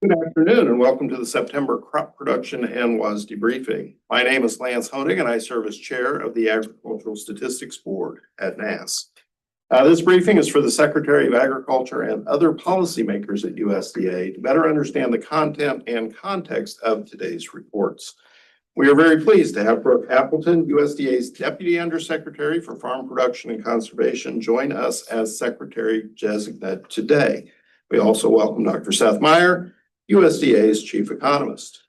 Good afternoon and welcome to the September Crop Production and WASDE briefing. My name is Lance Honig and I serve as chair of the Agricultural Statistics Board at NASS. This briefing is for the Secretary of Agriculture and other policymakers at USDA to better understand the content and context of today's reports. We are very pleased to have Brooke Appleton, USDA's Deputy Undersecretary for Farm Production and Conservation, join us as Secretary Designate today. We also welcome Dr. Seth Meyer, USDA's Chief Economist.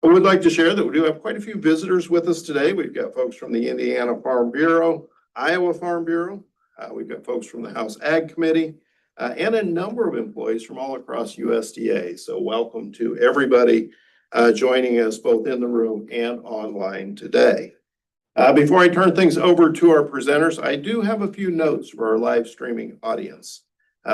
I would like to share that we do have quite a few visitors with us today. We've got folks from the Indiana Farm Bureau, Iowa Farm Bureau. We've got folks from the House Ag Committee and a number of employees from all across USDA. So welcome to everybody joining us both in the room and online today. Before I turn things over to our presenters, I do have a few notes for our live streaming audience.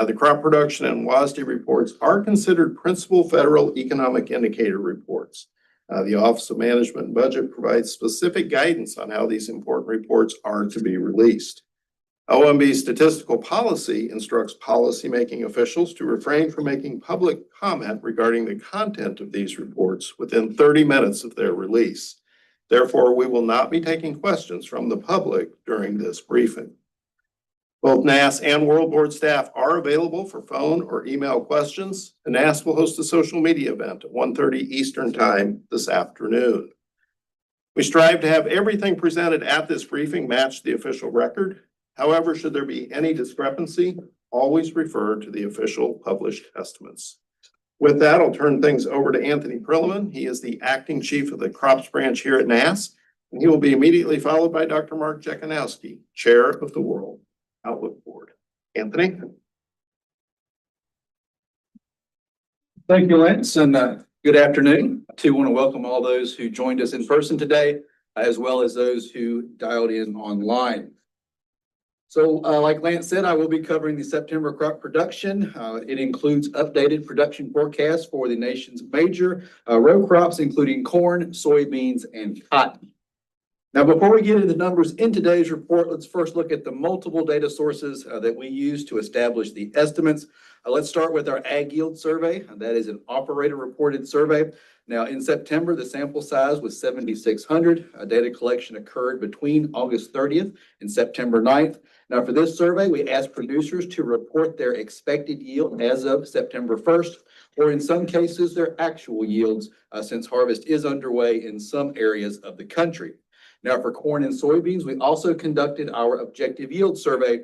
The crop production and WASDE reports are considered principal federal economic indicator reports. The Office of Management and Budget provides specific guidance on how these important reports are to be released. OMB statistical policy instructs policymaking officials to refrain from making public comment regarding the content of these reports within 30 minutes of their release. Therefore, we will not be taking questions from the public during this briefing. Both NASS and World Board staff are available for phone or email questions, and NASS will host a social media event at 1:30 Eastern Time this afternoon. We strive to have everything presented at this briefing match the official record. However, should there be any discrepancy, always refer to the official published estimates. With that, I'll turn things over to Anthony Perlman. He is the acting chief of the crops branch here at NASS, and he will be immediately followed by Dr. Mark Jekanowski, chair of the World Outlook Board. Anthony? Thank you, Lance, and good afternoon. I too want to welcome all those who joined us in person today, as well as those who dialed in online. So like Lance said, I will be covering the September crop production. It includes updated production forecasts for the nation's major row crops, including corn, soybeans, and cotton. Now, before we get into the numbers in today's report, let's first look at the multiple data sources that we use to establish the estimates. Let's start with our Ag Yield Survey. That is an operator-reported survey. Now, in September, the sample size was 7,600. Data collection occurred between August 30th and September 9th. Now, for this survey, we asked producers to report their expected yield as of September 1st, or in some cases, their actual yields, since harvest is underway in some areas of the country. Now, for corn and soybeans, we also conducted our objective yield survey.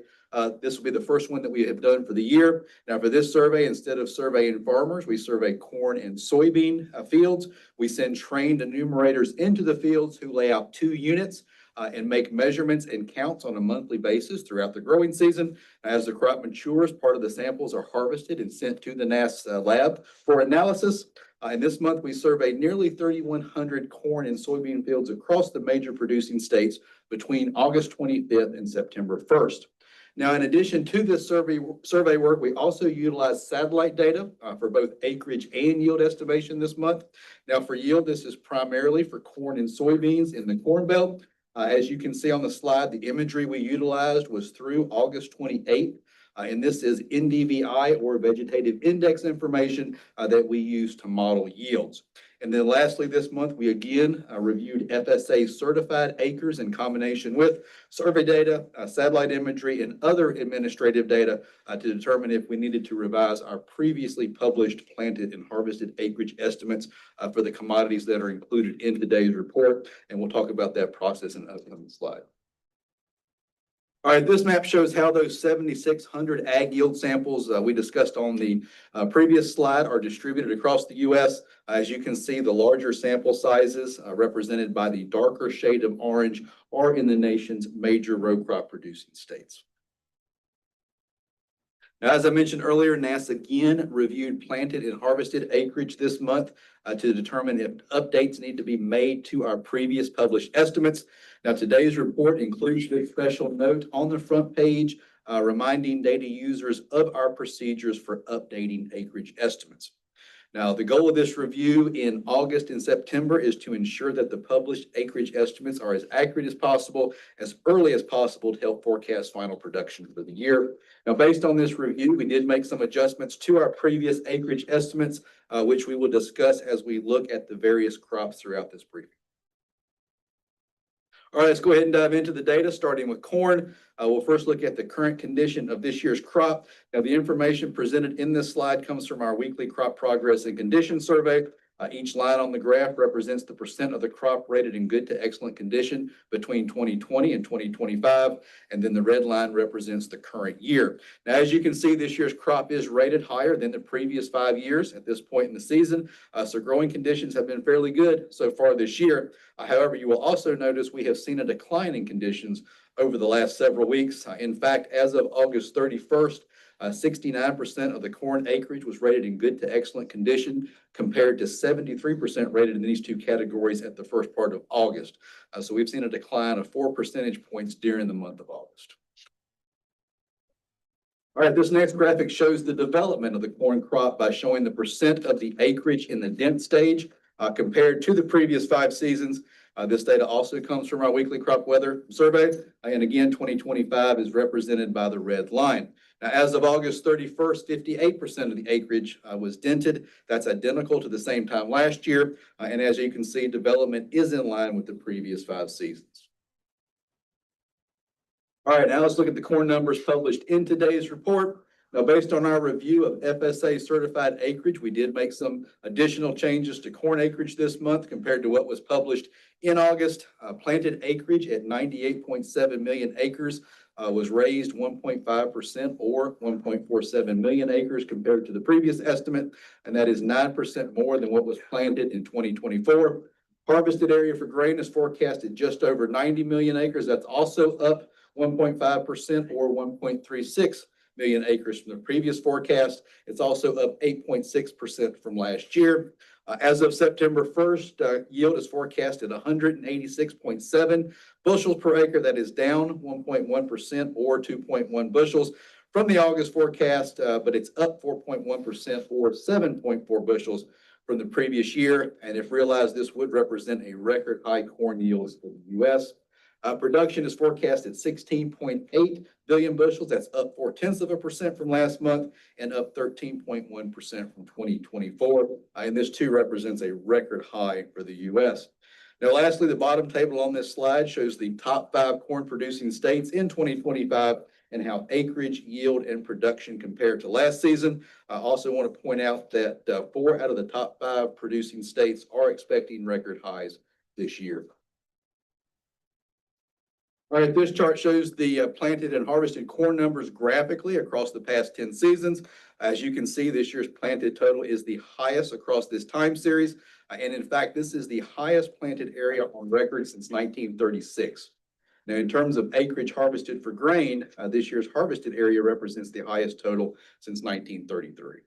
This will be the first one that we have done for the year. Now, for this survey, instead of surveying farmers, we survey corn and soybean fields. We send trained enumerators into the fields who lay out 2 units and make measurements and counts on a monthly basis throughout the growing season. As the crop matures, part of the samples are harvested and sent to the NASS lab for analysis. And this month, we surveyed nearly 3,100 corn and soybean fields across the major producing states between August 25th and September 1st. Now, in addition to this survey work, we also utilized satellite data for both acreage and yield estimation this month. Now, for yield, this is primarily for corn and soybeans in the Corn Belt. As you can see on the slide, the imagery we utilized was through August 28th. And this is NDVI or vegetative index information that we use to model yields. And then lastly, this month, we again reviewed FSA certified acres in combination with survey data, satellite imagery, and other administrative data to determine if we needed to revise our previously published planted and harvested acreage estimates for the commodities that are included in today's report. And we'll talk about that process in an upcoming slide. All right, this map shows how those 7,600 ag yield samples we discussed on the previous slide are distributed across the U.S. As you can see, the larger sample sizes represented by the darker shade of orange are in the nation's major row crop producing states. Now, as I mentioned earlier, NASA again reviewed planted and harvested acreage this month to determine if updates need to be made to our previous published estimates. Now, today's report includes a special note on the front page reminding data users of our procedures for updating acreage estimates. Now, the goal of this review in August and September is to ensure that the published acreage estimates are as accurate as possible, as early as possible to help forecast final production for the year. Now, based on this review, we did make some adjustments to our previous acreage estimates, which we will discuss as we look at the various crops throughout this briefing. All right, let's go ahead and dive into the data, starting with corn. We'll first look at the current condition of this year's crop. Now, the information presented in this slide comes from our weekly crop progress and condition survey. Each line on the graph represents the percent of the crop rated in good to excellent condition between 2020 and 2025. And then the red line represents the current year. Now, as you can see, this year's crop is rated higher than the previous 5 years at this point in the season. So growing conditions have been fairly good so far this year. However, you will also notice we have seen a decline in conditions over the last several weeks. In fact, as of August 31st, 69% of the corn acreage was rated in good to excellent condition, compared to 73% rated in these two categories at the first part of August. So we've seen a decline of 4 percentage points during the month of August. All right, this next graphic shows the development of the corn crop by showing the percent of the acreage in the dent stage compared to the previous 5 seasons. This data also comes from our weekly crop weather survey. And again, 2025 is represented by the red line. Now, as of August 31st, 58% of the acreage was dented. That's identical to the same time last year. And as you can see, development is in line with the previous 5 seasons. All right, now let's look at the corn numbers published in today's report. Now, based on our review of FSA certified acreage, we did make some additional changes to corn acreage this month compared to what was published in August. Planted acreage at 98.7 million acres was raised 1.5% or 1.47 million acres compared to the previous estimate, and that is 9% more than what was planted in 2024. Harvested area for grain is forecasted just over 90 million acres. That's also up 1.5% or 1.36 million acres from the previous forecast. It's also up 8.6% from last year. As of September 1st, yield is forecast at 186.7 bushels per acre. That is down 1.1% or 2.1 bushels from the August forecast, but it's up 4.1% or 7.4 bushels from the previous year. And if realized, this would represent a record high corn yields for the U.S. Production is forecast at 16.8 billion bushels. That's up 0.4% from last month and up 13.1% from 2024. And this too represents a record high for the U.S. Now, lastly, the bottom table on this slide shows the top 5 corn producing states in 2025 and how acreage, yield, and production compare to last season. I also want to point out that 4 out of the top 5 producing states are expecting record highs this year. All right, this chart shows the planted and harvested corn numbers graphically across the past 10 seasons. As you can see, this year's planted total is the highest across this time series. And in fact, this is the highest planted area on record since 1936. Now, in terms of acreage harvested for grain, this year's harvested area represents the highest total since 1933.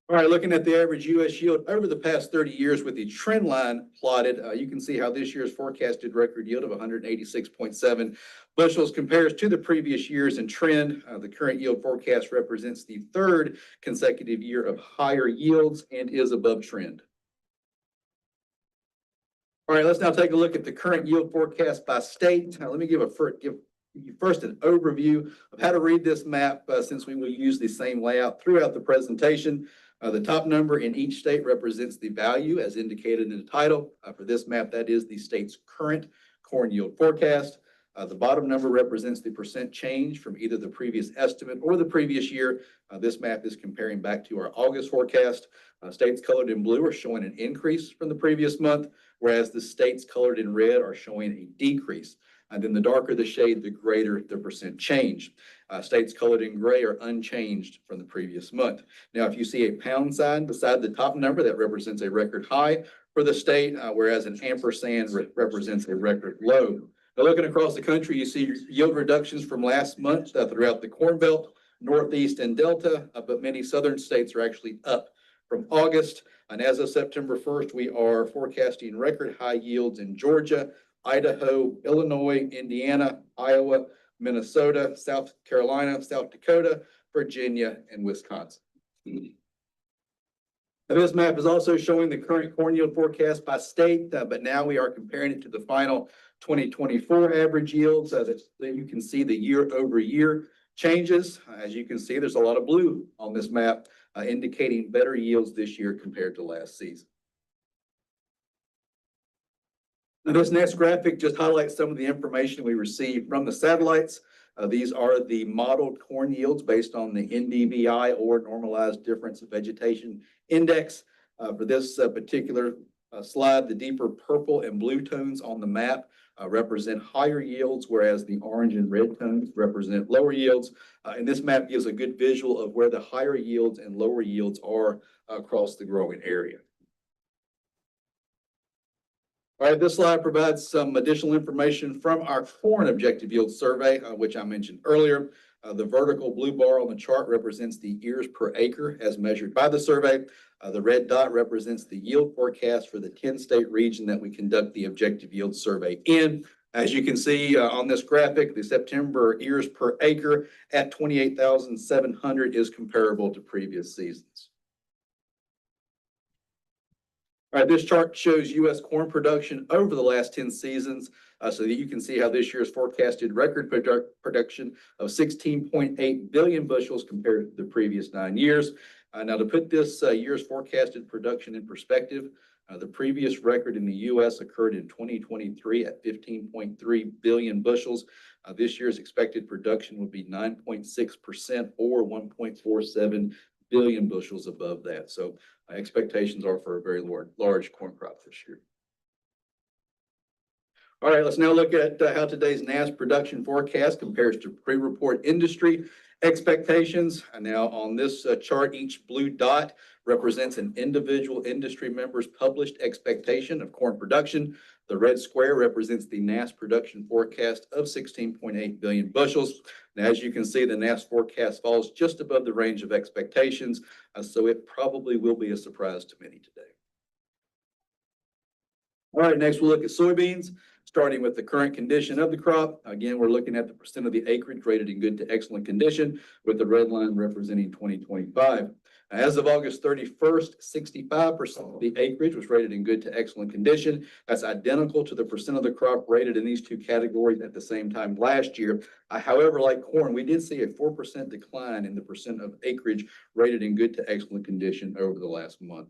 All right, looking at the average U.S. yield over the past 30 years with the trend line plotted, you can see how this year's forecasted record yield of 186.7 bushels compares to the previous years in trend. The current yield forecast represents the 3rd consecutive year of higher yields and is above trend. All right, let's now take a look at the current yield forecast by state. Now, let me give you first an overview of how to read this map since we will use the same layout throughout the presentation. The top number in each state represents the value as indicated in the title. For this map, that is the state's current corn yield forecast. The bottom number represents the percent change from either the previous estimate or the previous year. This map is comparing back to our August forecast. States colored in blue are showing an increase from the previous month, whereas the states colored in red are showing a decrease. And then the darker the shade, the greater the percent change. States colored in gray are unchanged from the previous month. Now, if you see a pound sign beside the top number, that represents a record high for the state, whereas an ampersand represents a record low. Now, looking across the country, you see yield reductions from last month throughout the Corn Belt, Northeast and Delta, but many southern states are actually up from August. And as of September 1st, we are forecasting record high yields in Georgia, Idaho, Illinois, Indiana, Iowa, Minnesota, South Carolina, South Dakota, Virginia, and Wisconsin. Now, this map is also showing the current corn yield forecast by state, but now we are comparing it to the final 2024 average yields. That you can see the year-over-year changes. As you can see, there's a lot of blue on this map, indicating better yields this year compared to last season. Now, this next graphic just highlights some of the information we received from the satellites. These are the modeled corn yields based on the NDVI, or normalized difference of vegetation index. For this particular slide, the deeper purple and blue tones on the map represent higher yields, whereas the orange and red tones represent lower yields. And this map gives a good visual of where the higher yields and lower yields are across the growing area. All right, this slide provides some additional information from our corn objective yield survey, which I mentioned earlier. The vertical blue bar on the chart represents the ears per acre as measured by the survey. The red dot represents the yield forecast for the 10-state region that we conduct the objective yield survey in. As you can see on this graphic, the September ears per acre at 28,700 is comparable to previous seasons. All right, this chart shows U.S. corn production over the last 10 seasons, so that you can see how this year's forecasted record production of 16.8 billion bushels compared to the previous 9 years. Now, to put this year's forecasted production in perspective, the previous record in the U.S. occurred in 2023 at 15.3 billion bushels. This year's expected production would be 9.6% or 1.47 billion bushels above that. So expectations are for a very large corn crop this year. All right, let's now look at how today's NASS production forecast compares to pre-report industry expectations. And now on this chart, each blue dot represents an individual industry member's published expectation of corn production. The red square represents the NASS production forecast of 16.8 billion bushels. Now, as you can see, the NASS forecast falls just above the range of expectations, so it probably will be a surprise to many today. All right, next we'll look at soybeans, starting with the current condition of the crop. Again, we're looking at the percent of the acreage rated in good to excellent condition, with the red line representing 2025. As of August 31st, 65% of the acreage was rated in good to excellent condition. That's identical to the percent of the crop rated in these two categories at the same time last year. However, like corn, we did see a 4% decline in the percent of acreage rated in good to excellent condition over the last month.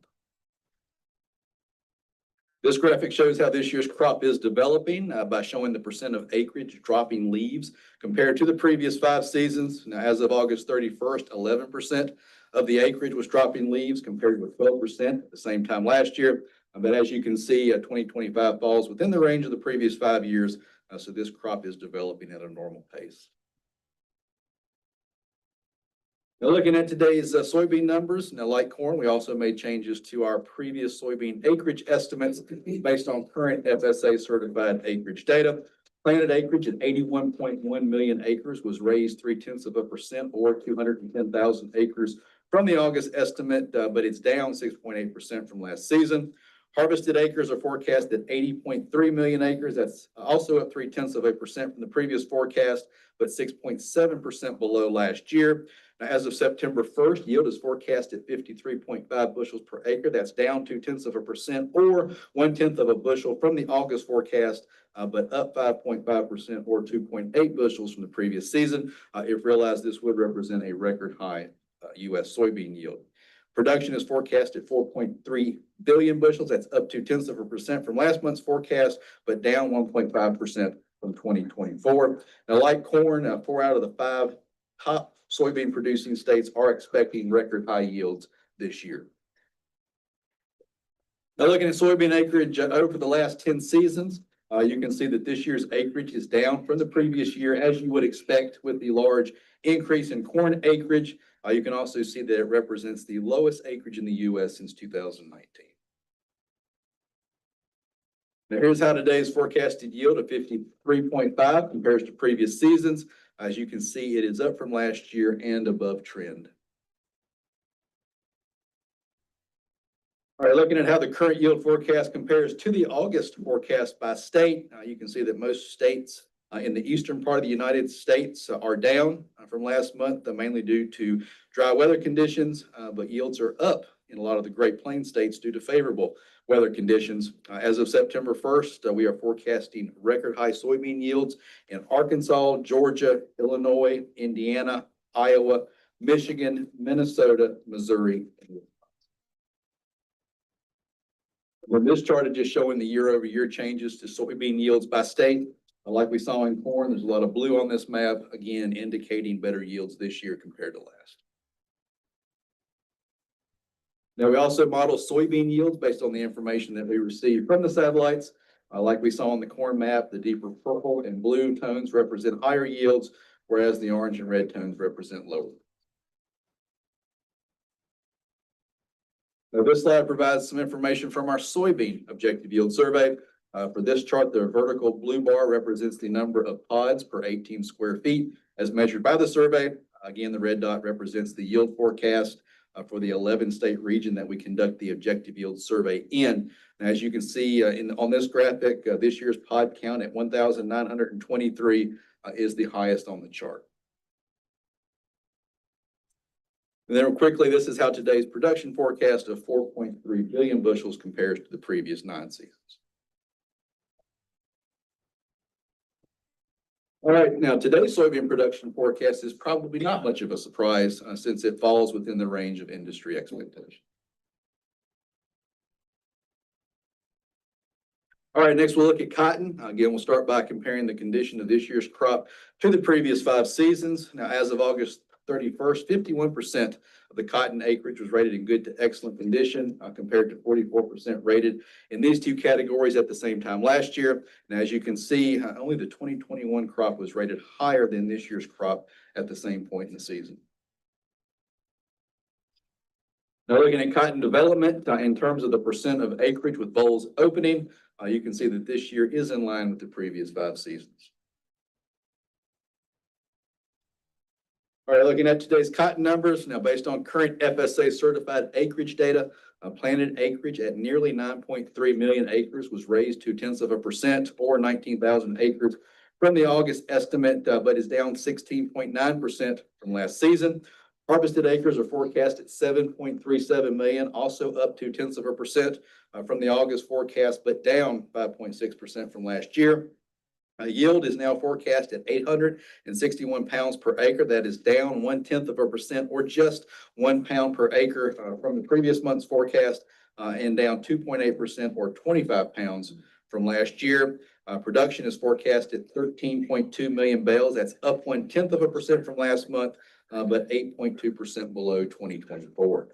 This graphic shows how this year's crop is developing by showing the percent of acreage dropping leaves compared to the previous 5 seasons. Now, as of August 31st, 11% of the acreage was dropping leaves compared with 12% at the same time last year. But as you can see, 2025 falls within the range of the previous 5 years. So this crop is developing at a normal pace. Now, looking at today's soybean numbers, now like corn, we also made changes to our previous soybean acreage estimates based on current FSA certified acreage data. Planted acreage at 81.1 million acres was raised 0.3% or 210,000 acres from the August estimate, but it's down 6.8% from last season. Harvested acres are forecast at 80.3 million acres. That's also up 0.3% from the previous forecast, but 6.7% below last year. Now, as of September 1st, yield is forecast at 53.5 bushels per acre. That's down 0.2% or 1/10 bushel from the August forecast, but up 5.5% or 2.8 bushels from the previous season. If realized, this would represent a record high U.S. soybean yield. Production is forecast at 4.3 billion bushels. That's up 0.2% from last month's forecast, but down 1.5% from 2024. Now, like corn, 4 out of the 5 top soybean producing states are expecting record high yields this year. Now, looking at soybean acreage over the last 10 seasons, You can see that this year's acreage is down from the previous year, as you would expect with the large increase in corn acreage. You can also see that it represents the lowest acreage in the U.S. since 2019. Now, here's how today's forecasted yield of 53.5 compares to previous seasons. As you can see, it is up from last year and above trend. All right, looking at how the current yield forecast compares to the August forecast by state, you can see that most states in the eastern part of the United States are down from last month, mainly due to dry weather conditions, but yields are up in a lot of the Great Plains states due to favorable weather conditions. As of September 1st, we are forecasting record high soybean yields in Arkansas, Georgia, Illinois, Indiana, Iowa, Michigan, Minnesota, Missouri, and well, this chart is just showing the year-over-year changes to soybean yields by state. Like we saw in corn, there's a lot of blue on this map, again, indicating better yields this year compared to last. Now, we also model soybean yields based on the information that we received from the satellites. Like we saw on the corn map, the deeper purple and blue tones represent higher yields, whereas the orange and red tones represent lower. Now, this slide provides some information from our soybean objective yield survey. For this chart, the vertical blue bar represents the number of pods per 18 square feet as measured by the survey. Again, the red dot represents the yield forecast for the 11-state region that we conduct the objective yield survey in. And as you can see on this graphic, this year's pod count at 1,923 is the highest on the chart. And then quickly, this is how today's production forecast of 4.3 billion bushels compares to the previous 9 seasons. All right, now today's soybean production forecast is probably not much of a surprise since it falls within the range of industry expectations. All right, next we'll look at cotton. Again, we'll start by comparing the condition of this year's crop to the previous 5 seasons. Now, as of August 31st, 51% of the cotton acreage was rated in good to excellent condition compared to 44% rated in these 2 categories at the same time last year. And as you can see, only the 2021 crop was rated higher than this year's crop at the same point in the season. Now, looking at cotton development in terms of the percent of acreage with bolls opening, you can see that this year is in line with the previous 5 seasons. All right, looking at today's cotton numbers, now based on current FSA certified acreage data, planted acreage at nearly 9.3 million acres was raised 0.2% or 19,000 acres from the August estimate, but is down 16.9% from last season. Harvested acres are forecast at 7.37 million, also up 0.2% from the August forecast, but down 5.6% from last year. Yield is now forecast at 861 pounds per acre. That is down 0.1% or just 1 pound per acre from the previous month's forecast and down 2.8% or 25 pounds from last year. Production is forecast at 13.2 million bales. That's up 0.1% from last month, but 8.2% below 2024.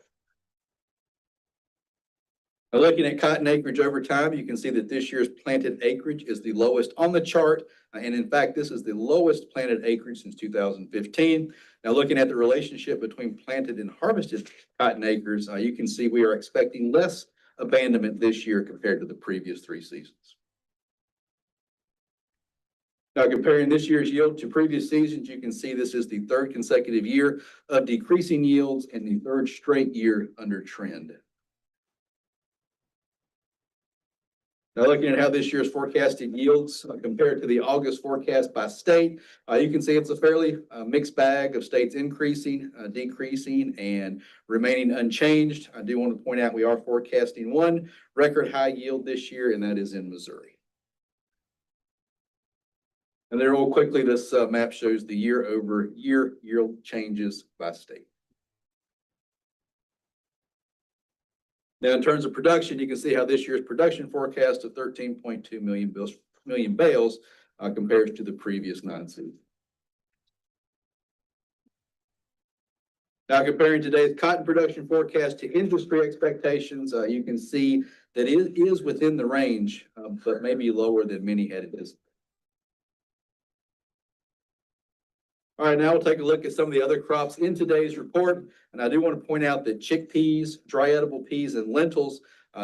Now, looking at cotton acreage over time, you can see that this year's planted acreage is the lowest on the chart. And in fact, this is the lowest planted acreage since 2015. Now, looking at the relationship between planted and harvested cotton acres, you can see we are expecting less abandonment this year compared to the previous 3 seasons. Now, comparing this year's yield to previous seasons, you can see this is the 3rd consecutive year of decreasing yields and the 3rd straight year under trend. Now, looking at how this year's forecasted yields compared to the August forecast by state, you can see it's a fairly mixed bag of states increasing, decreasing, and remaining unchanged. I do want to point out we are forecasting 1 record high yield this year, and that is in Missouri. And then real quickly, this map shows the year-over-year yield changes by state. Now, in terms of production, you can see how this year's production forecast of 13.2 million bales compares to the previous 9 seasons. Now, comparing today's cotton production forecast to industry expectations, you can see that is within the range, but maybe lower than many had anticipated. All right, now we'll take a look at some of the other crops in today's report. And I do want to point out that chickpeas, dry edible peas, and lentils,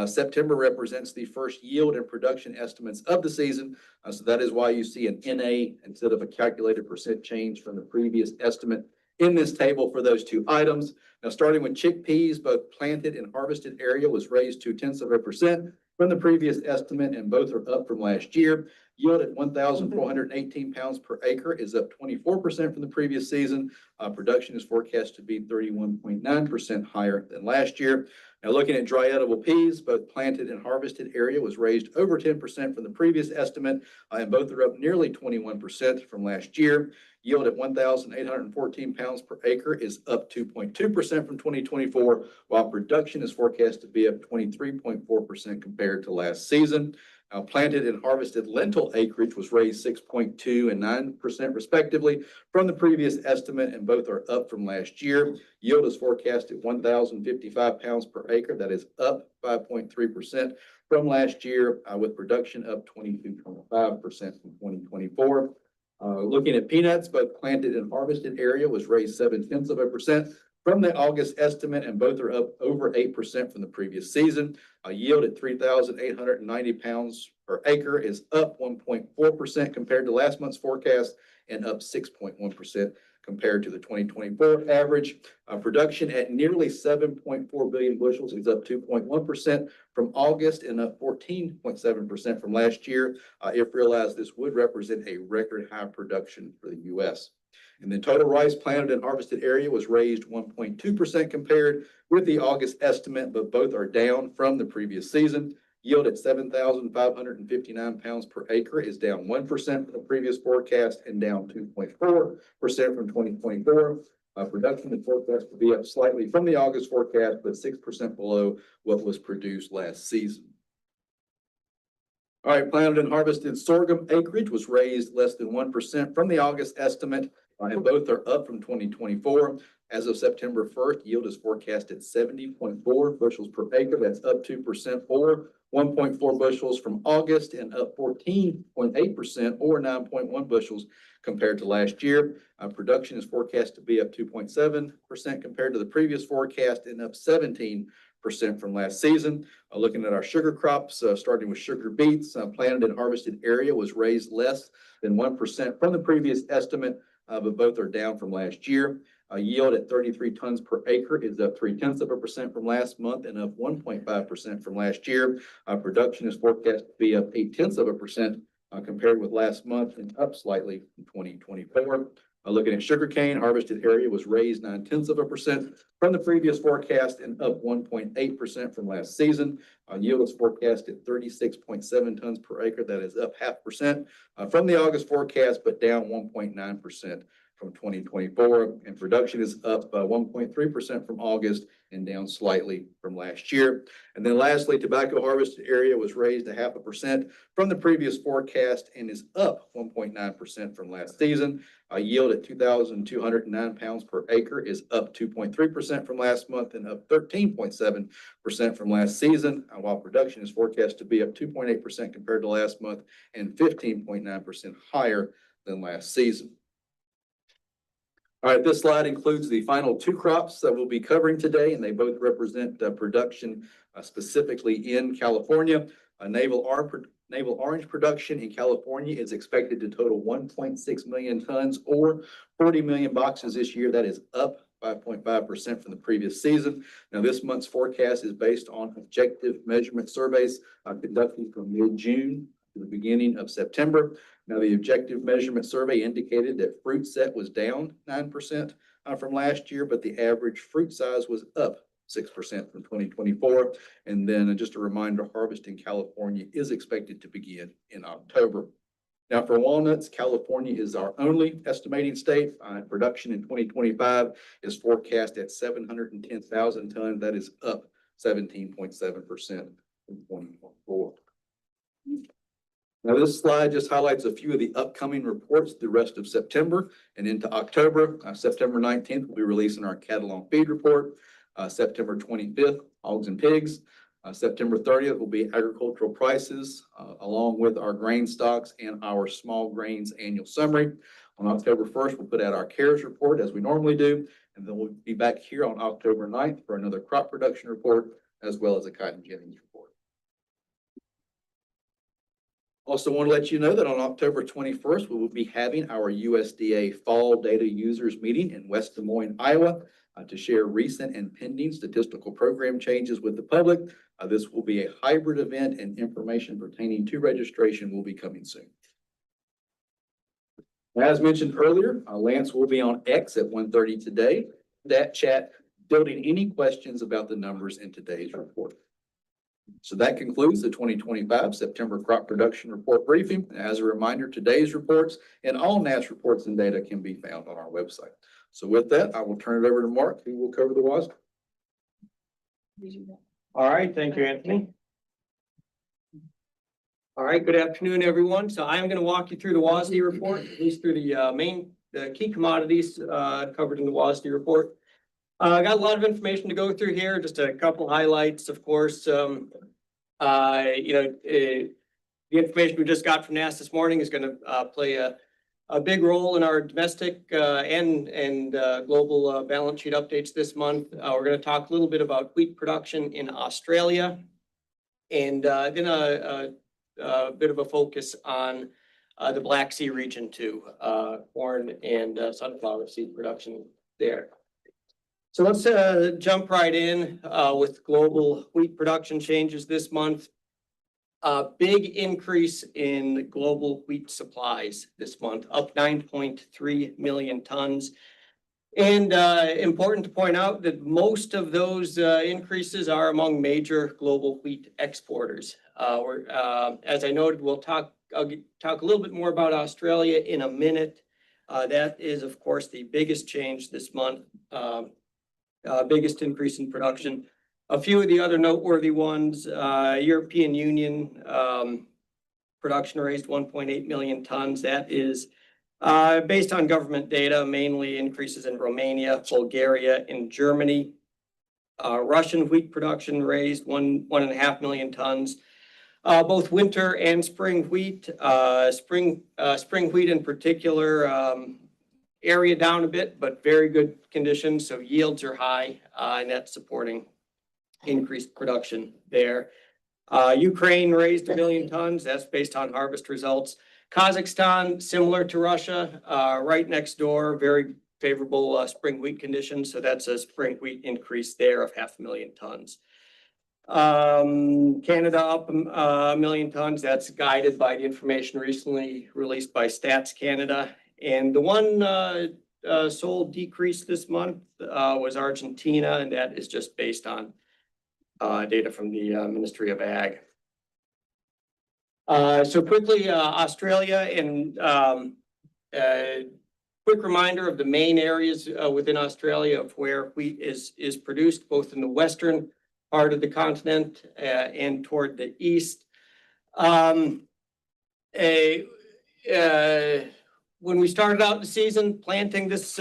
September represents the first yield and production estimates of the season. So that is why you see an NA instead of a calculated percent change from the previous estimate in this table for those two items. Now, starting with chickpeas, both planted and harvested area was raised 0.2% from the previous estimate, and both are up from last year. Yield at 1,418 pounds per acre is up 24% from the previous season. Production is forecast to be 31.9% higher than last year. Now, looking at dry edible peas, both planted and harvested area was raised over 10% from the previous estimate, and both are up nearly 21% from last year. Yield at 1,814 pounds per acre is up 2.2% from 2024, while production is forecast to be up 23.4% compared to last season. Now, planted and harvested lentil acreage was raised 6.2% and 9% respectively from the previous estimate, and both are up from last year. Yield is forecast at 1,055 pounds per acre. That is up 5.3% from last year, with production up 22.5% from 2024. Looking at peanuts, both planted and harvested area was raised 0.7% from the August estimate, and both are up over 8% from the previous season. Yield at 3,890 pounds per acre is up 1.4% compared to last month's forecast, and up 6.1% compared to the 2024 average. Production at nearly 7.4 billion bushels is up 2.1% from August and up 14.7% from last year. If realized, this would represent a record high production for the U.S. And then total rice planted and harvested area was raised 1.2% compared with the August estimate, but both are down from the previous season. Yield at 7,559 pounds per acre is down 1% from the previous forecast and down 2.4% from 2024. Production is forecast to be up slightly from the August forecast, but 6% below what was produced last season. All right, planted and harvested sorghum acreage was raised less than 1% from the August estimate, and both are up from 2024. As of September 1st, yield is forecast at 70.4 bushels per acre. That's up 2% or 1.4 bushels from August, and up 14.8% or 9.1 bushels compared to last year. Production is forecast to be up 2.7% compared to the previous forecast, and up 17% from last season. Looking at our sugar crops, starting with sugar beets, planted and harvested area was raised less than 1% from the previous estimate, but both are down from last year. Yield at 33 tons per acre is up 0.3% from last month, and up 1.5% from last year. Production is forecast to be up 0.8% compared with last month, and up slightly from 2024. Looking at sugarcane, harvested area was raised 0.9% from the previous forecast, and up 1.8% from last season. Yield is forecast at 36.7 tons per acre. That is up 0.5% from the August forecast, but down 1.9% from 2024. And production is up 1.3% from August, and down slightly from last year. And then lastly, tobacco harvested area was raised 0.5% from the previous forecast, and is up 1.9% from last season. Yield at 2,209 pounds per acre is up 2.3% from last month, and up 13.7% from last season, while production is forecast to be up 2.8% compared to last month, and 15.9% higher than last season. All right, this slide includes the final two crops that we'll be covering today, and they both represent production specifically in California. Navel orange production in California is expected to total 1.6 million tons or 40 million boxes this year. That is up 5.5% from the previous season. Now, this month's forecast is based on objective measurement surveys conducted from mid-June to the beginning of September. Now, the objective measurement survey indicated that fruit set was down 9% from last year, but the average fruit size was up 6% from 2024. And then just a reminder, harvest in California is expected to begin in October. Now, for walnuts, California is our only estimating state. Production in 2025 is forecast at 710,000 tons. That is up 17.7% from 2024. Now, this slide just highlights a few of the upcoming reports the rest of September and into October. September 19th, we'll be releasing our cattle on feed report. September 25th, hogs and pigs. September 30th will be agricultural prices, along with our grain stocks and our small grains annual summary. On October 1st, we'll put out our CARES report as we normally do, and then we'll be back here on October 9th for another crop production report, as well as a cotton ginnings report. Also want to let you know that on October 21st, we will be having our USDA Fall Data Users Meeting in West Des Moines, Iowa, to share recent and pending statistical program changes with the public. This will be a hybrid event, and information pertaining to registration will be coming soon. As mentioned earlier, Lance will be on X at 1:30 today. That chat, building any questions about the numbers in today's report. So that concludes the 2025 September crop production report briefing. As a reminder, today's reports and all NASS reports and data can be found on our website. So with that, I will turn it over to Mark, who will cover the WASDE. All right, thank you, Anthony. All right, good afternoon, everyone. So I'm going to walk you through the WASDE report, at least through the key commodities covered in the WASDE report. I got a lot of information to go through here, just a couple highlights, of course. The information we just got from NASS this morning is going to play a big role in our domestic and global balance sheet updates this month. We're going to talk a little bit about wheat production in Australia, and then a bit of a focus on the Black Sea region too, corn and sunflower seed production there. So let's jump right in with global wheat production changes this month. Big increase in global wheat supplies this month, up 9.3 million tons. And important to point out that most of those increases are among major global wheat exporters. As I noted, I'll talk a little bit more about Australia in a minute. That is, of course, the biggest change this month. Biggest increase in production. A few of the other noteworthy ones, European Union production raised 1.8 million tons. That is based on government data, mainly increases in Romania, Bulgaria, and Germany. Russian wheat production raised 1.5 million tons. Both winter and spring wheat, spring wheat in particular, area down a bit, but very good conditions. So yields are high, and that's supporting increased production there. Ukraine raised 1 million tons. That's based on harvest results. Kazakhstan, similar to Russia, right next door, very favorable spring wheat conditions. So that's a spring wheat increase there of 500,000 tons. Canada up 1 million tons. That's guided by the information recently released by Stats Canada. And the one sold decrease this month was Argentina, and that is just based on data from the Ministry of Ag. So quickly, Australia, and quick reminder of the main areas within Australia of where wheat is produced, both in the western part of the continent and toward the east. When we started out the season planting this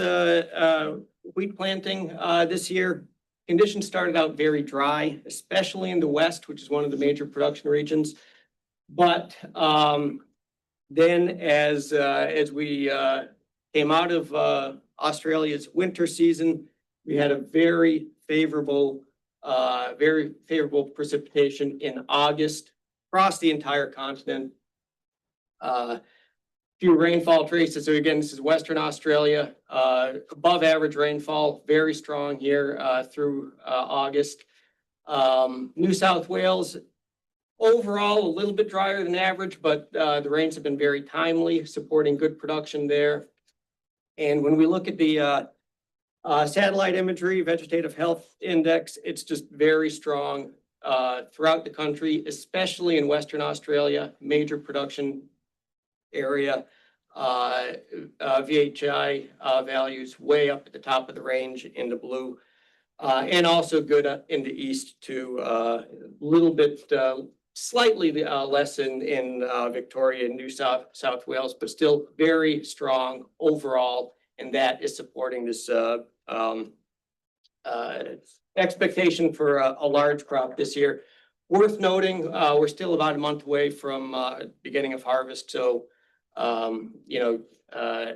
wheat planting this year, conditions started out very dry, especially in the west, which is one of the major production regions. But then as we came out of Australia's winter season, we had a very favorable precipitation in August across the entire continent. Few rainfall traces. So again, this is Western Australia, above average rainfall, very strong here through August. New South Wales, overall a little bit drier than average, but the rains have been very timely, supporting good production there. And when we look at the satellite imagery, vegetative health index, it's just very strong throughout the country, especially in Western Australia, major production area. VHI values way up at the top of the range in the blue, and also good in the east too. A little bit, slightly less in Victoria and New South Wales, but still very strong overall, and that is supporting this expectation for a large crop this year. Worth noting, we're still about a month away from beginning of harvest, so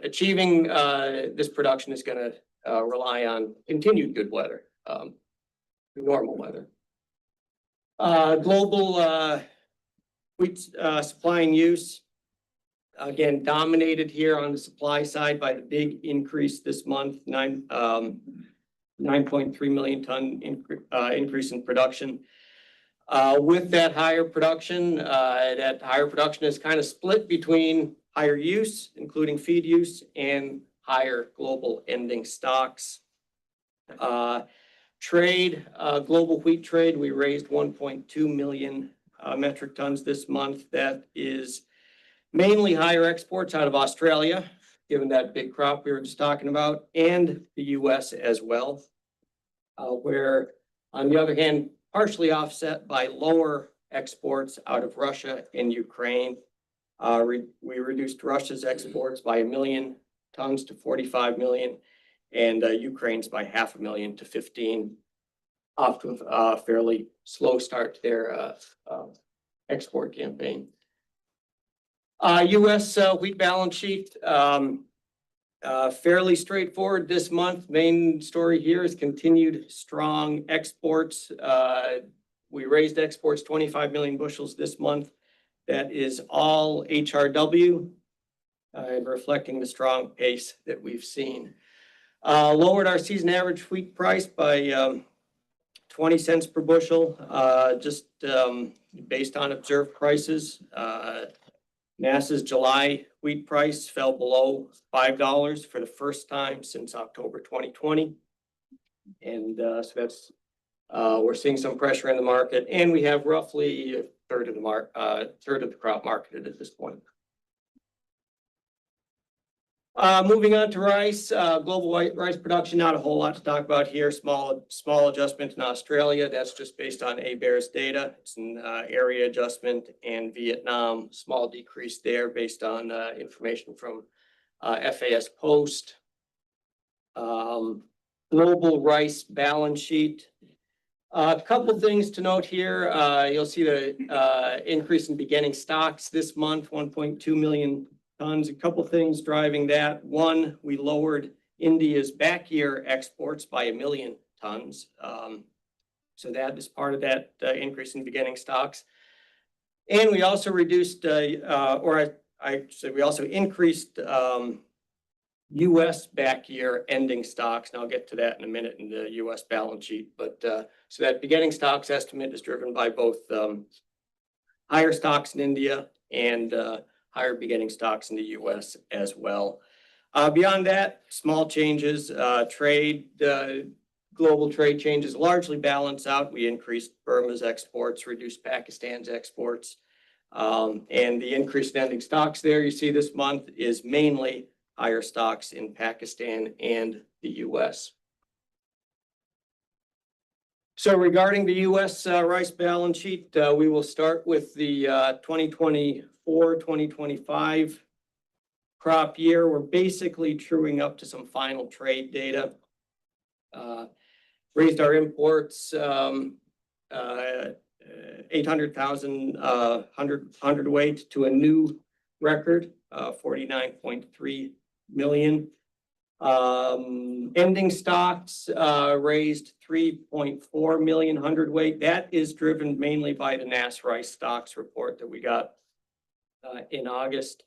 achieving this production is going to rely on continued good weather, normal weather. Global wheat supply and use, again, dominated here on the supply side by the big increase this month, 9.3 million ton increase in production. With that higher production is kind of split between higher use, including feed use, and higher global ending stocks. Trade, global wheat trade, we raised 1.2 million metric tons this month. That is mainly higher exports out of Australia, given that big crop we were just talking about, and the US as well, where on the other hand, partially offset by lower exports out of Russia and Ukraine. We reduced Russia's exports by 1 million tons to 45 million, and Ukraine's by 500,000 to 15, off to a fairly slow start to their export campaign. US wheat balance sheet, fairly straightforward this month. Main story here is continued strong exports. We raised exports 25 million bushels this month. That is all HRW, reflecting the strong pace that we've seen. Lowered our season average wheat price by 20 cents per bushel, just based on observed prices. NASA's July wheat price fell below $5 for the first time since October 2020. And so that's, we're seeing some pressure in the market, and we have roughly a third of the crop marketed at this point. Moving on to rice, global rice production, not a whole lot to talk about here. Small adjustment in Australia. That's just based on ABARES data. It's an area adjustment, and Vietnam, small decrease there based on information from FAS Post. Global rice balance sheet. A couple things to note here. You'll see the increase in beginning stocks this month, 1.2 million tons. A couple things driving that. One, we lowered India's back year exports by 1 million tons. So that is part of that increase in beginning stocks. And we also reduced, we also increased U.S. back year ending stocks. And I'll get to that in a minute in the U.S. balance sheet. But so that beginning stocks estimate is driven by both higher stocks in India and higher beginning stocks in the U.S. as well. Beyond that, small changes, global trade changes largely balance out. We increased Burma's exports, reduced Pakistan's exports, and the increased ending stocks there you see this month is mainly higher stocks in Pakistan and the U.S. So regarding the U.S. rice balance sheet, we will start with the 2024-2025 crop year. We're basically truing up to some final trade data. Raised our imports 800,000 hundredweight to a new record, 49.3 million. Ending stocks raised 3.4 million hundredweight. That is driven mainly by the NAS rice stocks report that we got in August.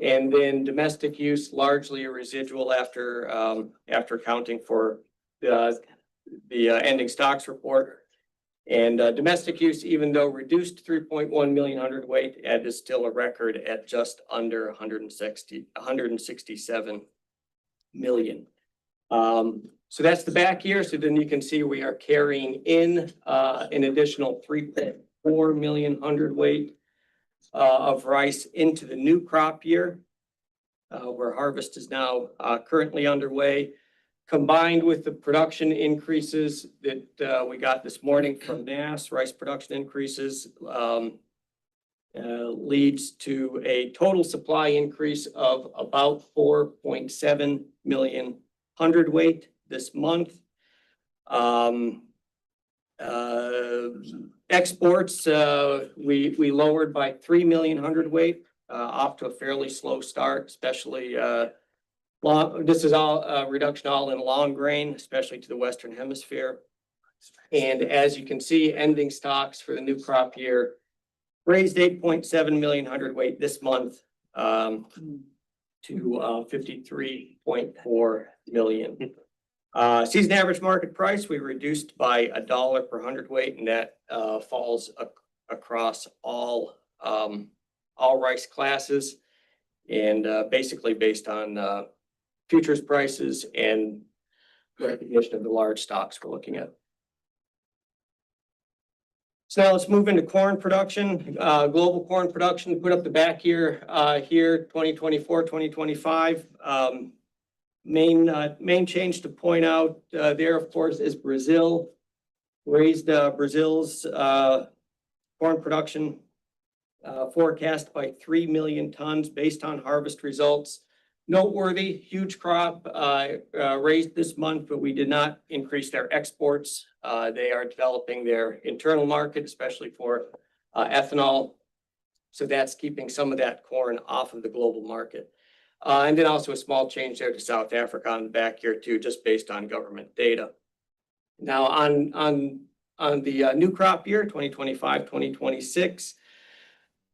And then domestic use, largely a residual after accounting for the ending stocks report. And domestic use, even though reduced 3.1 million hundredweight, it is still a record at just under 167 million. So that's the back year. So then you can see we are carrying in an additional 3.4 million hundredweight of rice into the new crop year, where harvest is now currently underway. Combined with the production increases that we got this morning from NAS, rice production increases, leads to a total supply increase of about 4.7 million hundredweight this month. Exports, we lowered by 3 million hundredweight, off to a fairly slow start, especially, this is all, reduction all in long grain, especially to the Western Hemisphere. And as you can see, ending stocks for the new crop year raised 8.7 million hundredweight this month, to 53.4 million. Season average market price, we reduced by $1 per hundredweight, and that falls across all rice classes, and basically based on futures prices and recognition of the large stocks we're looking at. So now let's move into corn production. Global corn production, put up the back year here, 2024, 2025. Main change to point out there, of course, is Brazil. Raised Brazil's corn production forecast by 3 million tons based on harvest results. Noteworthy, huge crop raised this month, but we did not increase their exports. They are developing their internal market, especially for ethanol. So that's keeping some of that corn off of the global market. And then also a small change there to South Africa on the back here too, just based on government data. Now on the new crop year, 2025, 2026,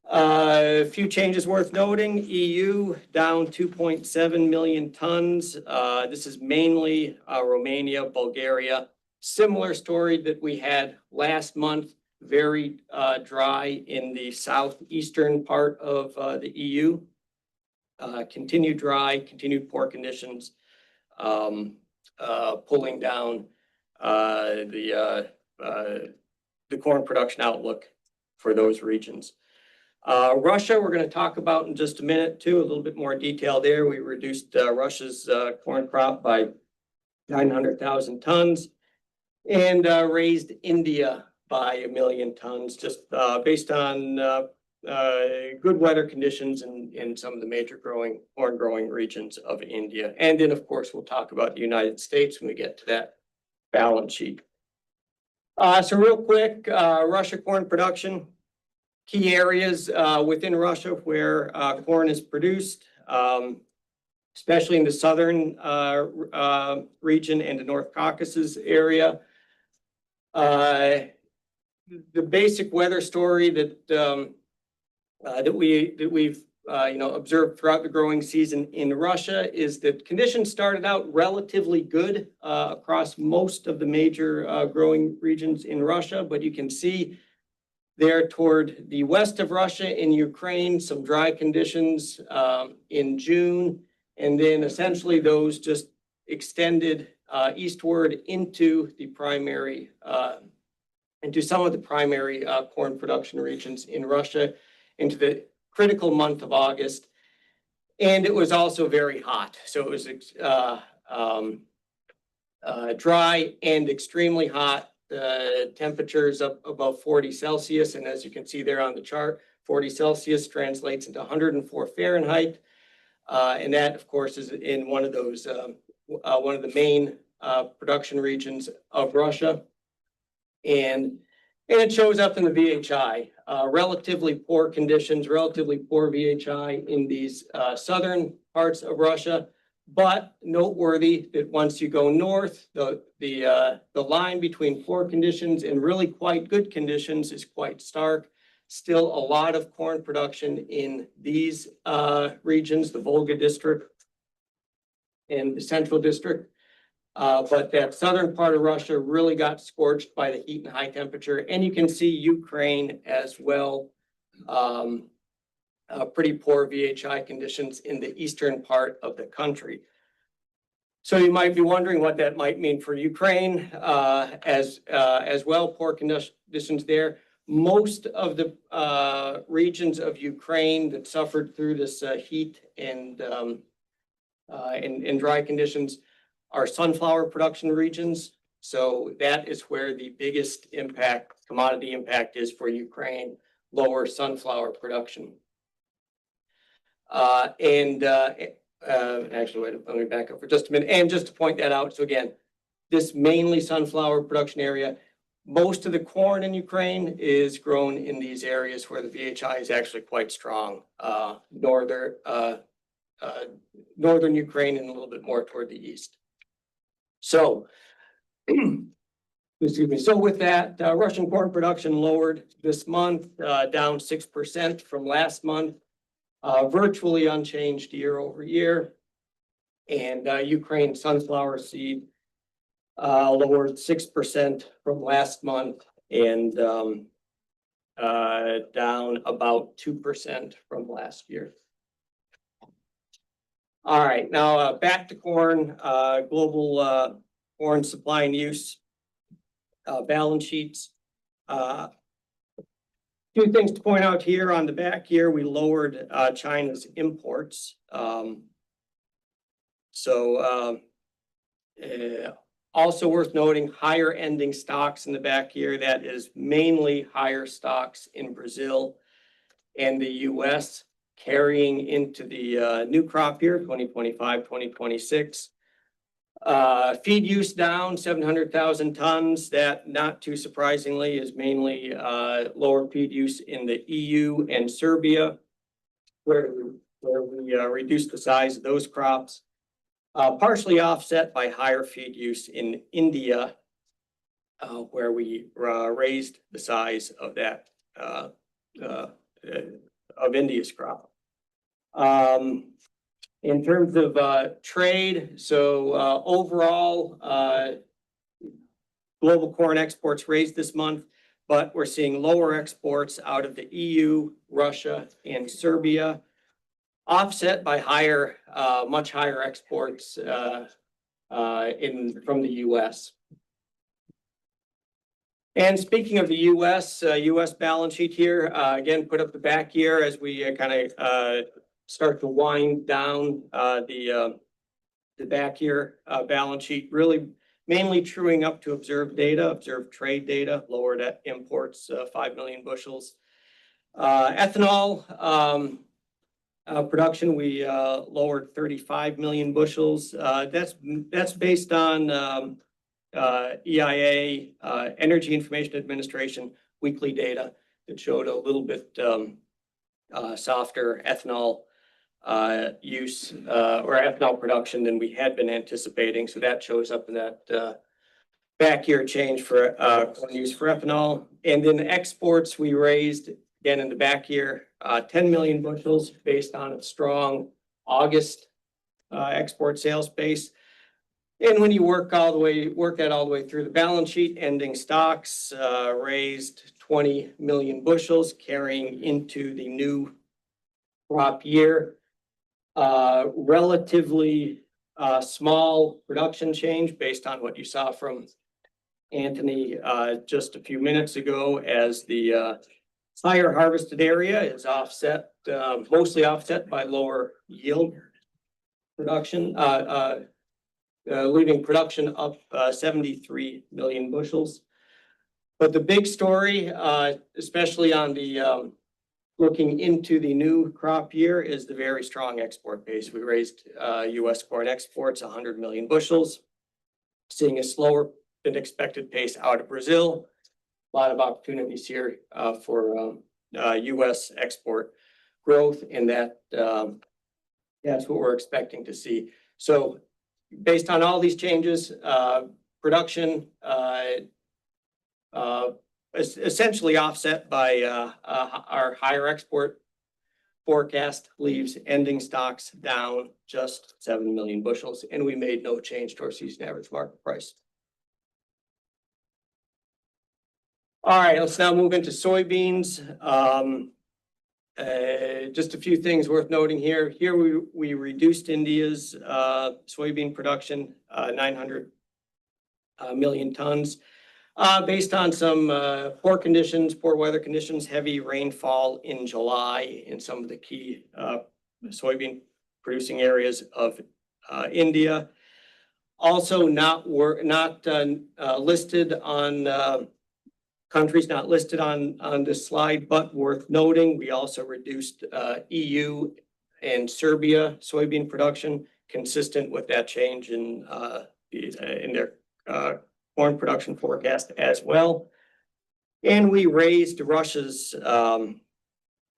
a few changes worth noting. EU down 2.7 million tons. This is mainly Romania, Bulgaria. Similar story that we had last month, very dry in the southeastern part of the EU. Continued dry, continued poor conditions, pulling down the corn production outlook for those regions. Russia, we're going to talk about in just a minute too, a little bit more detail there. We reduced Russia's corn crop by 900,000 tons and raised India by 1 million tons, just based on good weather conditions in some of the major corn growing regions of India. And then, of course, we'll talk about the United States when we get to that balance sheet. So real quick, Russia corn production. Key areas within Russia where corn is produced, especially in the southern region and the North Caucasus area. The basic weather story that we've observed throughout the growing season in Russia is that conditions started out relatively good across most of the major growing regions in Russia, but you can see there toward the west of Russia in Ukraine, some dry conditions in June, and then essentially those just extended eastward into the primary, into some of the primary corn production regions in Russia into the critical month of August. And it was also very hot. So it was dry and extremely hot. Temperatures up above 40 Celsius. And as you can see there on the chart, 40 Celsius translates into 104 Fahrenheit. And that, of course, is in one of those, one of the main production regions of Russia. And it shows up in the VHI. Relatively poor conditions, relatively poor VHI in these southern parts of Russia. But noteworthy that once you go north, the line between poor conditions and really quite good conditions is quite stark. Still a lot of corn production in these regions, the Volga district and the central district. But that southern part of Russia really got scorched by the heat and high temperature. And you can see Ukraine as well. Pretty poor VHI conditions in the eastern part of the country. So you might be wondering what that might mean for Ukraine as well, poor conditions there. Most of the regions of Ukraine that suffered through this heat and dry conditions are sunflower production regions. So that is where the biggest impact, commodity impact is for Ukraine, lower sunflower production. Actually, wait, let me back up for just a minute. And just to point that out, so again, this mainly sunflower production area, Most of the corn in Ukraine is grown in these areas where the VHI is actually quite strong. Northern Ukraine and a little bit more toward the east. So, excuse me. So with that, Russian corn production lowered this month, down 6% from last month, virtually unchanged year over year. And Ukraine sunflower seed lowered 6% from last month and down about 2% from last year. All right, now back to corn, global corn supply and use balance sheets. Two things to point out here on the back here, we lowered China's imports. Also worth noting, higher ending stocks in the back here. That is mainly higher stocks in Brazil and the US carrying into the new crop year, 2025, 2026. Feed use down 700,000 tons. That, not too surprisingly, is mainly lower feed use in the EU and Serbia, where we reduced the size of those crops. Partially offset by higher feed use in India, where we raised the size of that of India's crop. In terms of trade, so overall, global corn exports raised this month, but we're seeing lower exports out of the EU, Russia, and Serbia, offset by higher, much higher exports from the US. And speaking of the US balance sheet here, again, put up the back year as we kind of start to wind down the back year balance sheet, really mainly truing up to observed trade data, lowered at imports 5 million bushels. Ethanol production, we lowered 35 million bushels. That's based on EIA, Energy Information Administration weekly data that showed a little bit softer ethanol use or ethanol production than we had been anticipating. So that shows up in that back year change for corn use for ethanol. And then exports, we raised again in the back year 10 million bushels based on a strong August export sales base. And when you work that all the way through the balance sheet, ending stocks raised 20 million bushels carrying into the new crop year. Relatively small production change based on what you saw from Anthony just a few minutes ago, as the higher harvested area is offset, mostly offset by lower yield production, leaving production up 73 million bushels. But the big story, especially on the looking into the new crop year, is the very strong export base. We raised US corn exports 100 million bushels, seeing a slower than expected pace out of Brazil. A lot of opportunities here for US export growth, and that's what we're expecting to see. So based on all these changes, production essentially offset by our higher export forecast leaves ending stocks down just 7 million bushels, and we made no change to our season average market price. All right, let's now move into soybeans. Just a few things worth noting here. Here we reduced India's soybean production 900 million tons based on some poor weather conditions, heavy rainfall in July in some of the key soybean producing areas of India. Also not listed on countries not listed on this slide, but worth noting, we also reduced EU and Serbia soybean production, consistent with that change in their corn production forecast as well. And we raised Russia's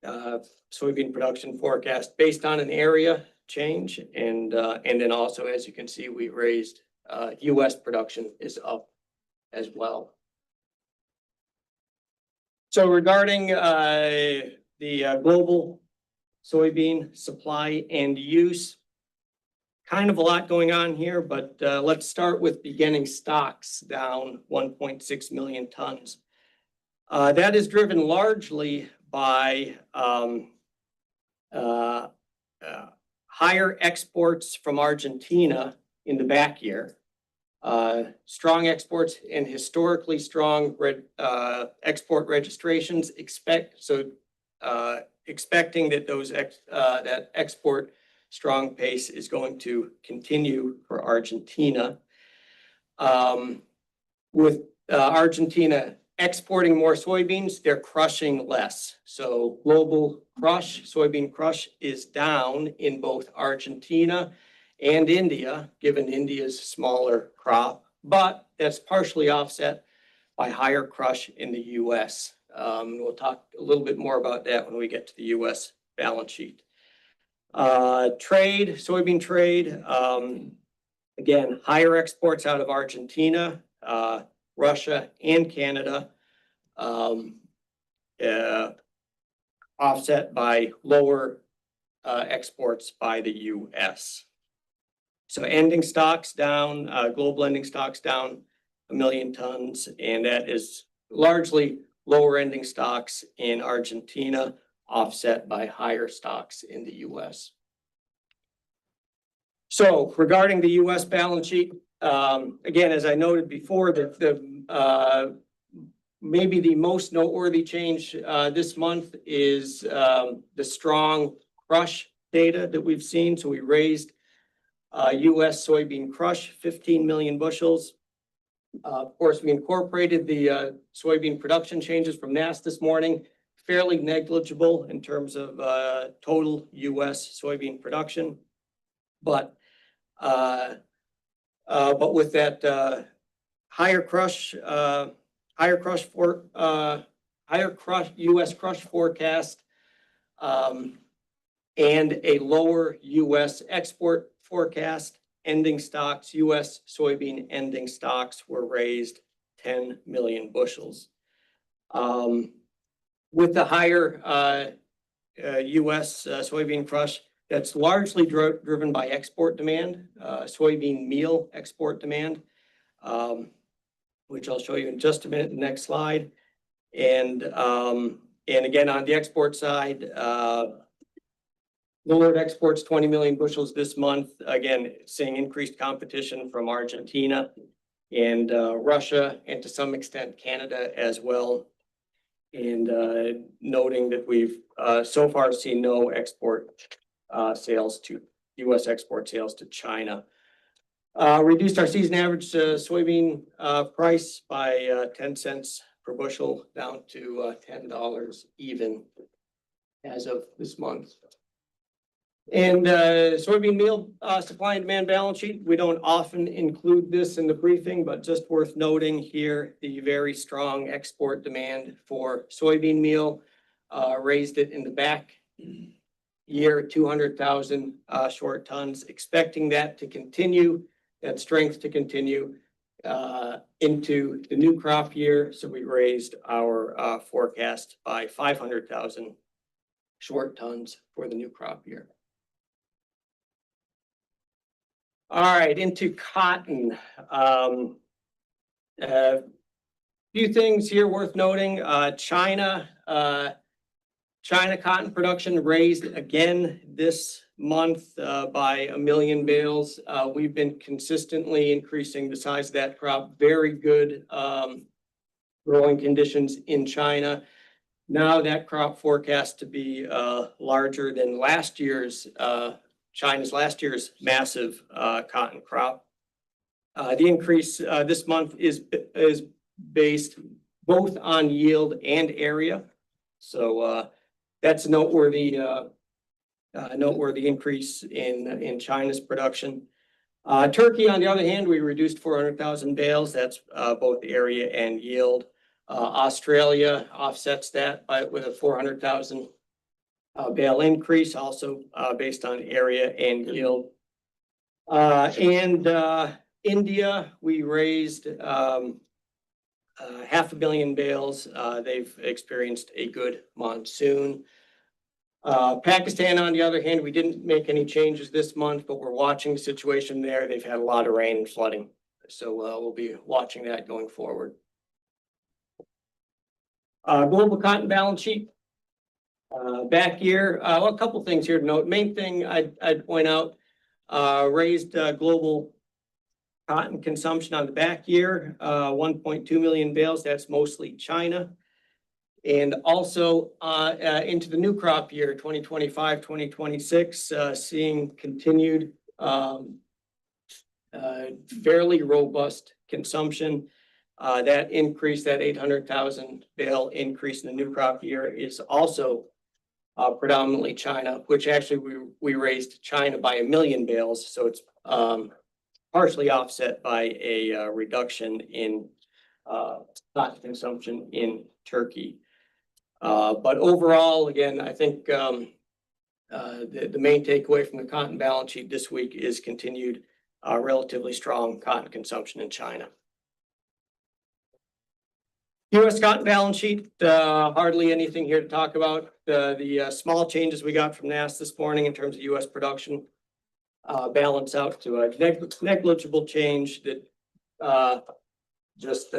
soybean production forecast based on an area change. And then also, as you can see, we raised US production is up as well. So regarding the global soybean supply and use, kind of a lot going on here, but let's start with beginning stocks down 1.6 million tons. That is driven largely by higher exports from Argentina in the back year. Strong exports and historically strong export registrations expecting that that export strong pace is going to continue for Argentina. With Argentina exporting more soybeans, they're crushing less. So global soybean crush is down in both Argentina and India, given India's smaller crop, but that's partially offset by higher crush in the US. We'll talk a little bit more about that when we get to the US balance sheet. Soybean trade, again, higher exports out of Argentina, Russia, and Canada, offset by lower exports by the US. So ending stocks down, global ending stocks down 1 million tons, and that is largely lower ending stocks in Argentina, offset by higher stocks in the US. So regarding the US balance sheet, again, as I noted before, maybe the most noteworthy change this month is the strong crush data that we've seen. So we raised US soybean crush 15 million bushels. Of course, we incorporated the soybean production changes from NASS this morning, fairly negligible in terms of total US soybean production. But with that higher crush US crush forecast and a lower US export forecast, ending stocks, US soybean ending stocks were raised 10 million bushels. With the higher US soybean crush, that's largely driven by export demand, soybean meal export demand, which I'll show you in just a minute in the next slide. And again, on the export side, lowered exports 20 million bushels this month. Again, seeing increased competition from Argentina and Russia, and to some extent Canada as well. And noting that we've so far seen no export sales to US export sales to China. Reduced our season average soybean price by 10 cents per bushel down to $10 even as of this month. And soybean meal supply and demand balance sheet. We don't often include this in the briefing, but just worth noting here, the very strong export demand for soybean meal raised it in the back year, 200,000 short tons, expecting that to continue, that strength to continue into the new crop year. So we raised our forecast by 500,000 short tons for the new crop year. All right, into cotton. A few things here worth noting. China cotton production raised again this month by 1 million bales. We've been consistently increasing the size of that crop. Very good growing conditions in China. Now that crop forecast to be larger than last year's China's last year's massive cotton crop. The increase this month is based both on yield and area. So that's a noteworthy increase in China's production. Turkey, on the other hand, we reduced 400,000 bales. That's both area and yield. Australia offsets that with a 400,000 bale increase, also based on area and yield. India, we raised 500 million bales. They've experienced a good monsoon. Pakistan, on the other hand, we didn't make any changes this month, but we're watching the situation there. They've had a lot of rain and flooding. So we'll be watching that going forward. Global cotton balance sheet. Back year, well, a couple things here to note. Main thing I'd point out, raised global cotton consumption on the back year, 1.2 million bales. That's mostly China. And also into the new crop year, 2025, 2026, seeing continued fairly robust consumption. That increase, that 800,000 bale increase in the new crop year is also predominantly China, which actually we raised China by 1 million bales. So it's partially offset by a reduction in cotton consumption in Turkey. But overall, again, I think the main takeaway from the cotton balance sheet this week is continued relatively strong cotton consumption in China. U.S. cotton balance sheet, hardly anything here to talk about. The small changes we got from NASS this morning in terms of U.S. production balance out to a negligible change that just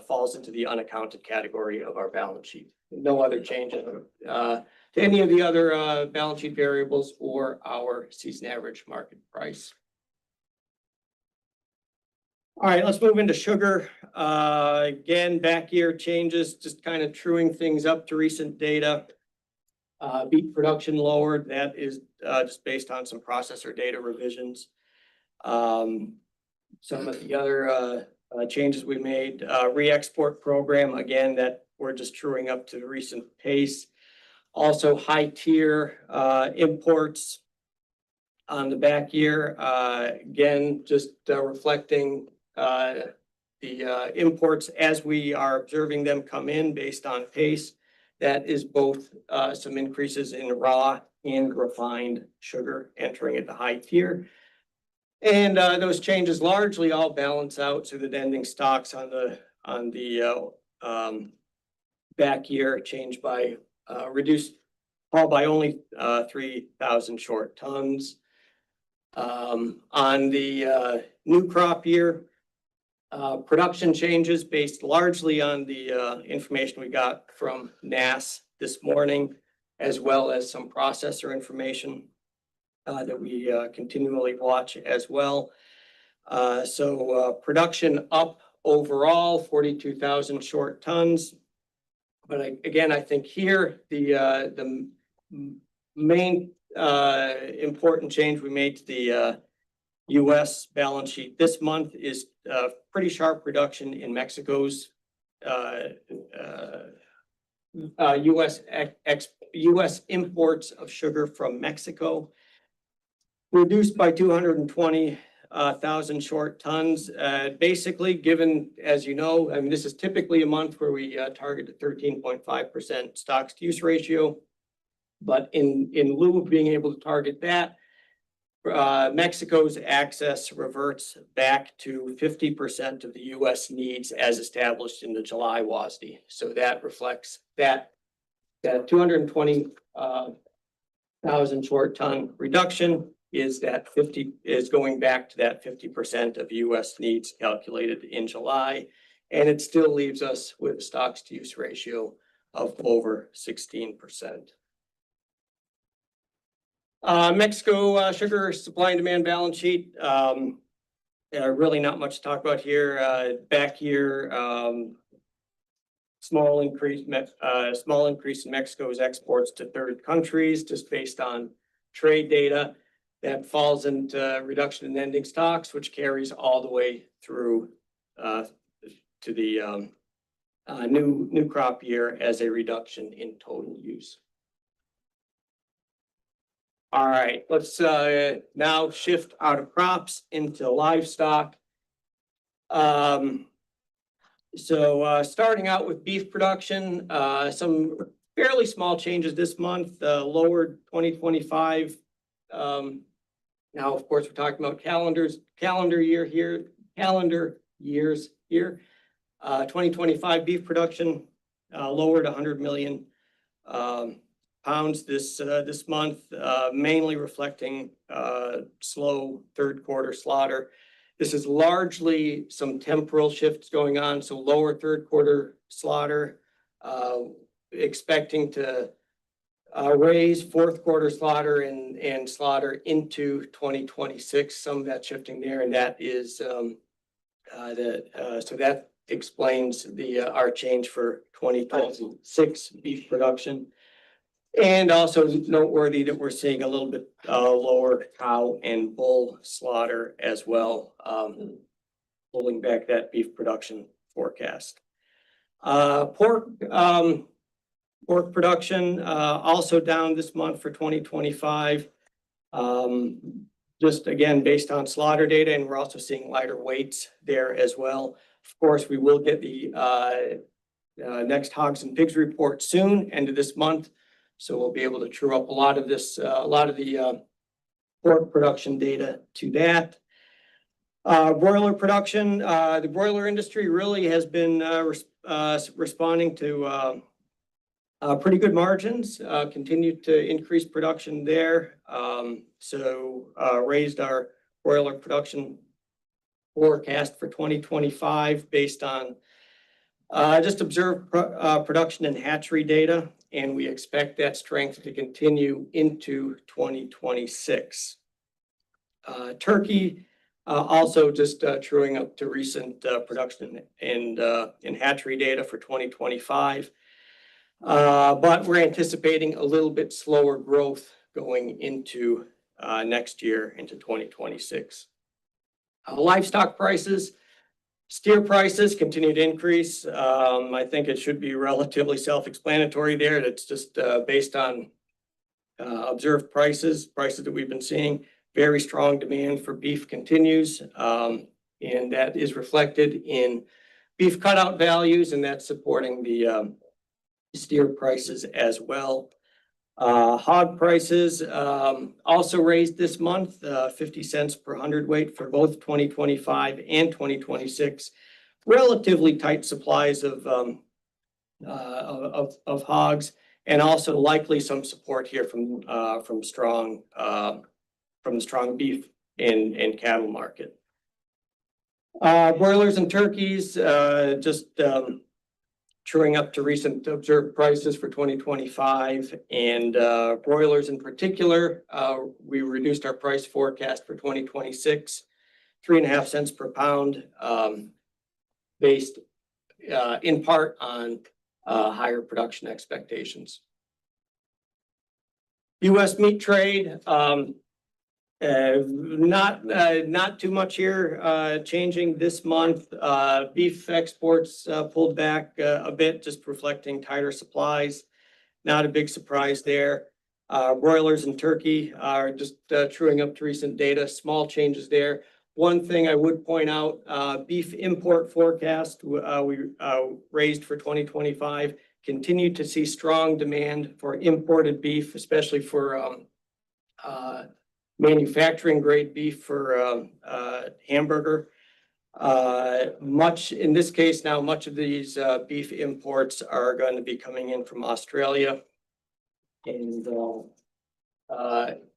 falls into the unaccounted category of our balance sheet. No other changes to any of the other balance sheet variables or our season average market price. All right, let's move into sugar. Again, back year changes, just kind of truing things up to recent data. Beet production lowered. That is just based on some processor data revisions. Some of the other changes we made, re-export program, again, that we're just truing up to the recent pace. Also high tier imports on the back year. Again, just reflecting the imports as we are observing them come in based on pace. That is both some increases in raw and refined sugar entering at the high tier. And those changes largely all balance out so that ending stocks on the back year change by reduced by only 3,000 short tons. On the new crop year, production changes based largely on the information we got from NASS this morning, as well as some processor information that we continually watch as well. So production up overall 42,000 short tons. But again, I think here the main important change we made to the U.S. balance sheet this month is pretty sharp reduction in Mexico's U.S. imports of sugar from Mexico, reduced by 220,000 short tons. Basically, given, as you know, I mean, this is typically a month where we target a 13.5% stocks to use ratio. But in lieu of being able to target that, Mexico's access reverts back to 50% of the U.S. needs as established in the July WASDE. So that reflects that 220,000 short ton reduction is going back to that 50% of U.S. needs calculated in July, and it still leaves us with a stocks to use ratio of over 16%. Mexico sugar supply and demand balance sheet. Really not much to talk about here. Back year, small increase in Mexico's exports to third countries, just based on trade data. That falls into reduction in ending stocks, which carries all the way through to the new crop year as a reduction in total use. All right, let's now shift out of crops into livestock. So starting out with beef production, some fairly small changes this month, lowered 2025. Now, of course, we're talking about calendar years here. 2025 beef production lowered 100 million pounds this month, mainly reflecting slow third quarter slaughter. This is largely some temporal shifts going on, so lower third quarter slaughter, expecting to raise fourth quarter slaughter and slaughter into 2026. Some of that shifting there, and that is so that explains our change for 2026 beef production. And also noteworthy that we're seeing a little bit lower cow and bull slaughter as well, pulling back that beef production forecast. Pork production also down this month for 2025. Just again, based on slaughter data, and we're also seeing lighter weights there as well. Of course, we will get the next hogs and pigs report soon, end of this month. So we'll be able to true up a lot of the pork production data to that. Broiler production, the broiler industry really has been responding to pretty good margins, continued to increase production there. So raised our broiler production forecast for 2025 based on just observed production and hatchery data, and we expect that strength to continue into 2026. Turkey also just truing up to recent production and hatchery data for 2025. But we're anticipating a little bit slower growth going into next year, into 2026. Livestock prices, steer prices continue to increase. I think it should be relatively self-explanatory there. It's just based on observed prices that we've been seeing. Very strong demand for beef continues, and that is reflected in beef cutout values, and that's supporting the steer prices as well. Hog prices also raised this month, 50 cents per hundredweight for both 2025 and 2026. Relatively tight supplies of hogs, and also likely some support here from the strong beef and cattle market. Broilers and turkeys just truing up to recent observed prices for 2025, and broilers in particular, we reduced our price forecast for 2026, 3.5 cents per pound, based in part on higher production expectations. U.S. meat trade, not too much here changing this month. Beef exports pulled back a bit, just reflecting tighter supplies. Not a big surprise there. Broilers and turkey are just truing up to recent data. Small changes there. One thing I would point out, beef import forecast we raised for 2025. Continue to see strong demand for imported beef, especially for manufacturing grade beef for hamburger. Much in this case now, much of these beef imports are going to be coming in from Australia and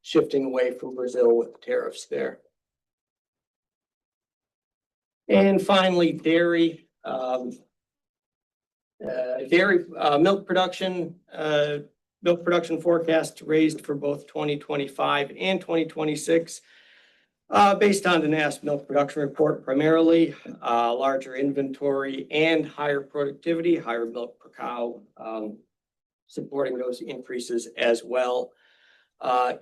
shifting away from Brazil with tariffs there. And finally, dairy. Milk production forecast raised for both 2025 and 2026, based on the NASS milk production report, primarily larger inventory and higher productivity, higher milk per cow, supporting those increases as well.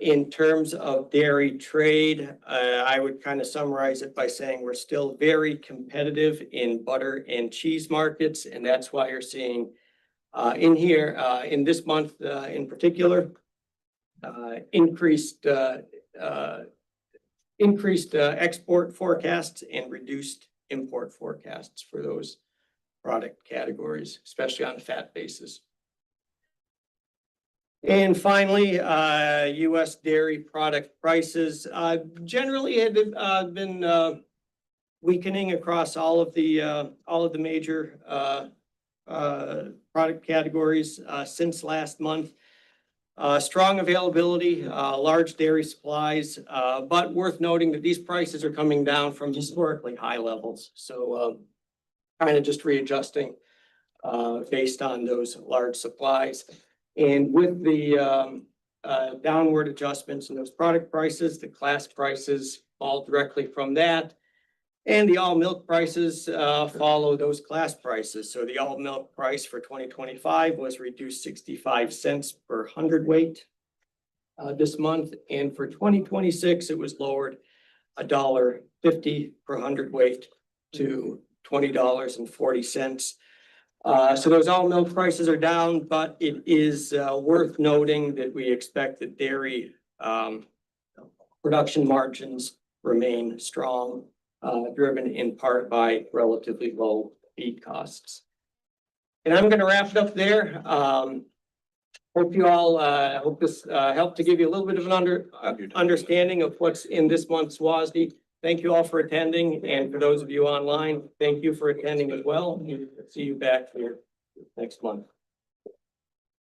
In terms of dairy trade, I would kind of summarize it by saying we're still very competitive in butter and cheese markets, and that's why you're seeing in here, in this month in particular, increased export forecasts and reduced import forecasts for those product categories, especially on a fat basis. And finally, US dairy product prices generally had been weakening across all of the major product categories since last month. Strong availability, large dairy supplies, but worth noting that these prices are coming down from historically high levels. So kind of just readjusting based on those large supplies. And with the downward adjustments in those product prices, the class prices fall directly from that. And the all milk prices follow those class prices. So the all milk price for 2025 was reduced 65 cents per hundredweight this month. And for 2026, it was lowered $1.50 per hundredweight to $20.40. So those all milk prices are down, but it is worth noting that we expect that dairy production margins remain strong, driven in part by relatively low feed costs. And I'm going to wrap it up there. Hope you all, hope this helped to give you a little bit of an understanding of what's in this month's WASDE. Thank you all for attending, and for those of you online, thank you for attending as well. See you back here next month.